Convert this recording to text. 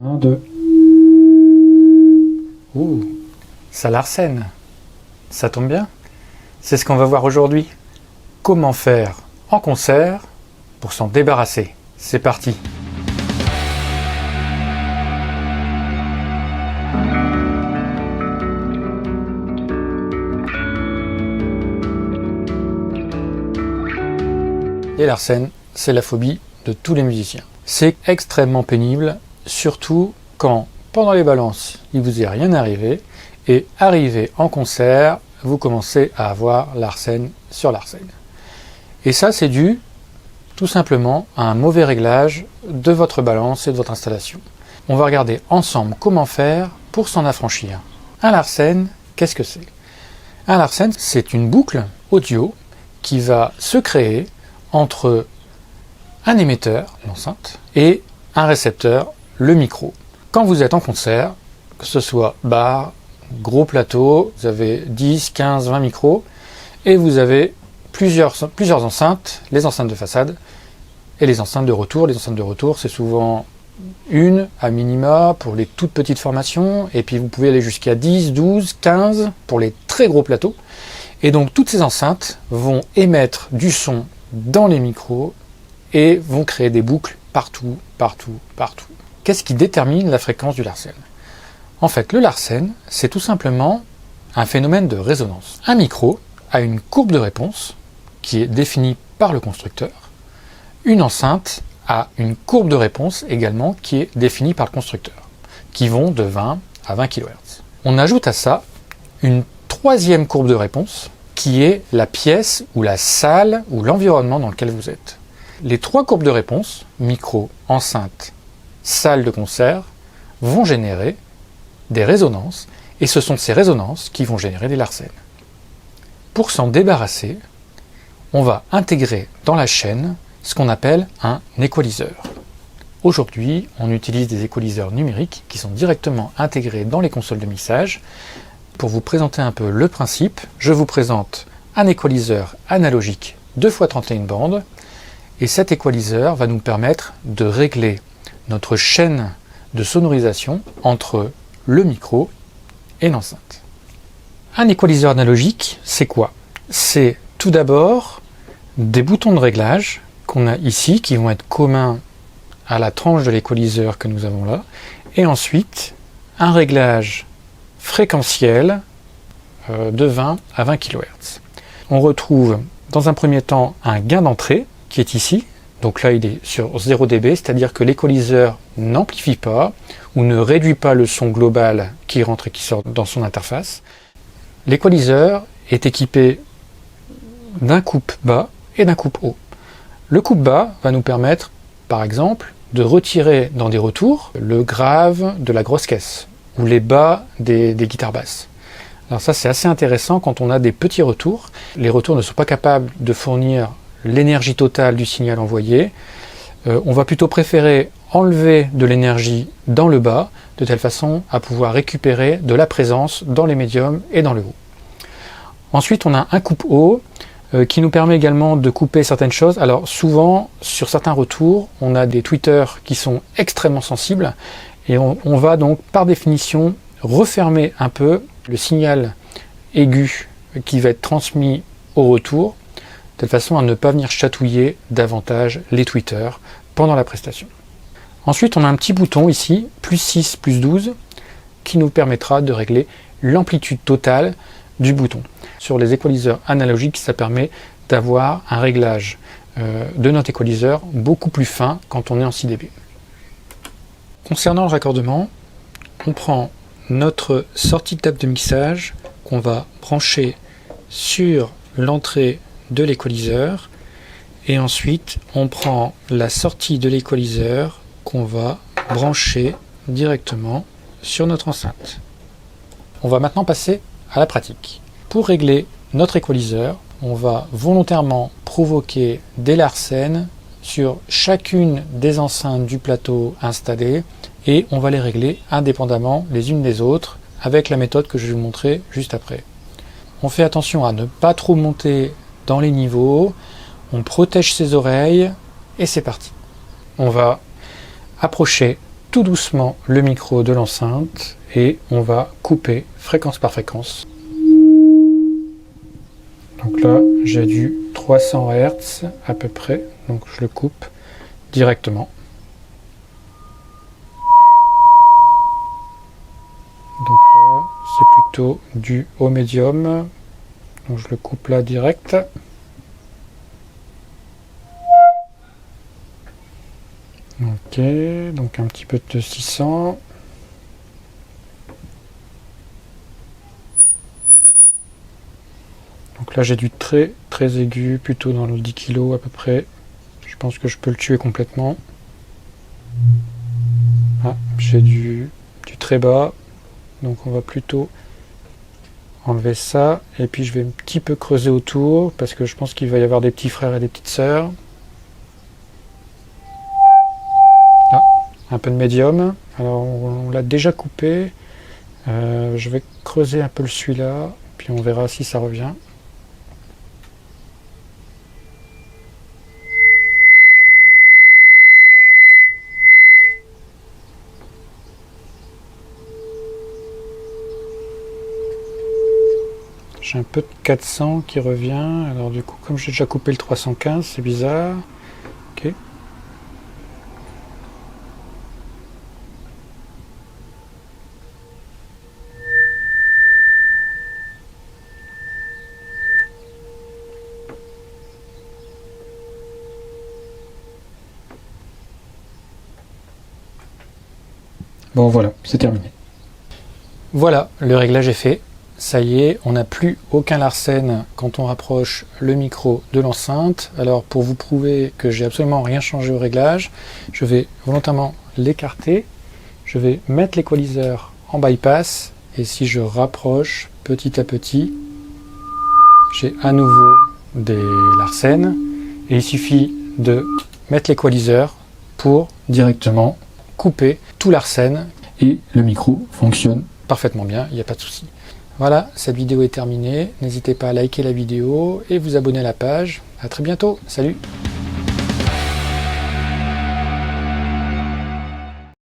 Un, deux. Ouh, ça l'arsène. Ça tombe bien. C'est ce qu'on va voir aujourd'hui. Comment faire en concert pour s'en débarrasser. C'est parti. Et l'arsène, c'est la phobie de tous les musiciens. C'est extrêmement pénible, surtout quand, pendant les balances, il vous est rien arrivé, et arrivé en concert, vous commencez à avoir l'arsène sur l'arsène. Et ça, c'est dû tout simplement à un mauvais réglage de votre balance et de votre installation. On va regarder ensemble comment faire pour s'en affranchir. Un l'arsène, qu'est-ce que c'est? Un l'arsène, c'est une boucle audio qui va se créer entre un émetteur, l'enceinte, et un récepteur, le micro. Quand vous êtes en concert, que ce soit bar, gros plateau, vous avez 10, 15, 20 micros, et vous avez plusieurs enceintes, les enceintes de façade et les enceintes de retour. Les enceintes de retour, c'est souvent une à minima pour les toutes petites formations, et puis vous pouvez aller jusqu'à 10, 12, 15 pour les très gros plateaux. Et donc toutes ces enceintes vont émettre du son dans les micros et vont créer des boucles partout, partout, partout. Qu'est-ce qui détermine la fréquence du Larsen? En fait, le Larsen, c'est tout simplement un phénomène de résonance. Un micro a une courbe de réponse qui est définie par le constructeur. Une enceinte a une courbe de réponse également qui est définie par le constructeur, qui vont de 20 à 20 kHz. On ajoute à ça une troisième courbe de réponse qui est la pièce ou la salle ou l'environnement dans lequel vous êtes. Les trois courbes de réponse, micro, enceinte, salle de concert, vont générer des résonances, et ce sont ces résonances qui vont générer des Larsen. Pour s'en débarrasser, on va intégrer dans la chaîne ce qu'on appelle un équaliseur. Aujourd'hui, on utilise des équaliseurs numériques qui sont directement intégrés dans les consoles de mixage. Pour vous présenter un peu le principe, je vous présente un équaliseur analogique 2x31 bandes, et cet équaliseur va nous permettre de régler notre chaîne de sonorisation entre le micro et l'enceinte. Un équaliseur analogique, c'est quoi? C'est tout d'abord des boutons de réglage qu'on a ici, qui vont être communs à la tranche de l'équaliseur que nous avons là, et ensuite un réglage fréquentiel de 20 à 20 kHz. On retrouve dans un premier temps un gain d'entrée qui est ici, donc là il est sur 0 dB, c'est-à-dire que l'équaliseur n'amplifie pas ou ne réduit pas le son global qui rentre et qui sort dans son interface. L'équaliseur est équipé d'un coupe bas et d'un coupe haut. Le coupe bas va nous permettre, par exemple, de retirer dans des retours le grave de la grosse caisse ou les bas des guitares basses. Alors ça, c'est assez intéressant quand on a des petits retours. Les retours ne sont pas capables de fournir l'énergie totale du signal envoyé. On va plutôt préférer enlever de l'énergie dans le bas, de telle façon à pouvoir récupérer de la présence dans les médiums et dans le haut. Ensuite, on a un coupe haut qui nous permet également de couper certaines choses. Alors souvent, sur certains retours, on a des tweeters qui sont extrêmement sensibles, et on va donc par définition refermer un peu le signal aigu qui va être transmis au retour, de telle façon à ne pas venir chatouiller davantage les tweeters pendant la prestation. Ensuite, on a un petit bouton ici, plus 6, plus 12, qui nous permettra de régler l'amplitude totale du bouton. Sur les équaliseurs analogiques, ça permet d'avoir un réglage de notre équaliseur beaucoup plus fin quand on est en 6 dB. Concernant le raccordement, on prend notre sortie de table de mixage qu'on va brancher sur l'entrée de l'équaliseur, et ensuite on prend la sortie de l'équaliseur qu'on va brancher directement sur notre enceinte. On va maintenant passer à la pratique. Pour régler notre équaliseur, on va volontairement provoquer des Larsen sur chacune des enceintes du plateau installées, et on va les régler indépendamment les unes des autres avec la méthode que je vais vous montrer juste après. On fait attention à ne pas trop monter dans les niveaux, on protège ses oreilles et c'est parti. On va approcher tout doucement le micro de l'enceinte et on va couper fréquence par fréquence. Donc là, j'ai du 300 Hz à peu près, donc je le coupe directement. Donc là, c'est plutôt du haut médium, donc je le coupe là direct. Ok, donc un petit peu de 600. Donc là j'ai du très aigu, plutôt dans le 10 kg à peu près. Je pense que je peux le tuer complètement. Ah, j'ai du très bas, donc on va plutôt enlever ça. Et puis je vais un petit peu creuser autour, parce que je pense qu'il va y avoir des petits frères et des petites sœurs. Ah, un peu de médium. Alors on l'a déjà coupé. Je vais creuser un peu celui-là, puis on verra si ça revient. J'ai un peu de 400 qui revient, alors du coup comme j'ai déjà coupé le 315, c'est bizarre. Ok. Bon voilà, c'est terminé. Voilà, le réglage est fait. Ça y est, on n'a plus aucun Larsen quand on rapproche le micro de l'enceinte. Alors pour vous prouver que j'ai absolument rien changé au réglage, je vais volontairement l'écarter. Je vais mettre l'équaliseur en bypass et si je rapproche petit à petit, j'ai à nouveau des Larsen et il suffit de mettre l'équaliseur pour directement couper tout Larsen et le micro fonctionne parfaitement bien, il n'y a pas de souci. Voilà, cette vidéo est terminée. N'hésitez pas à liker la vidéo et vous abonner à la page. À très bientôt. Salut!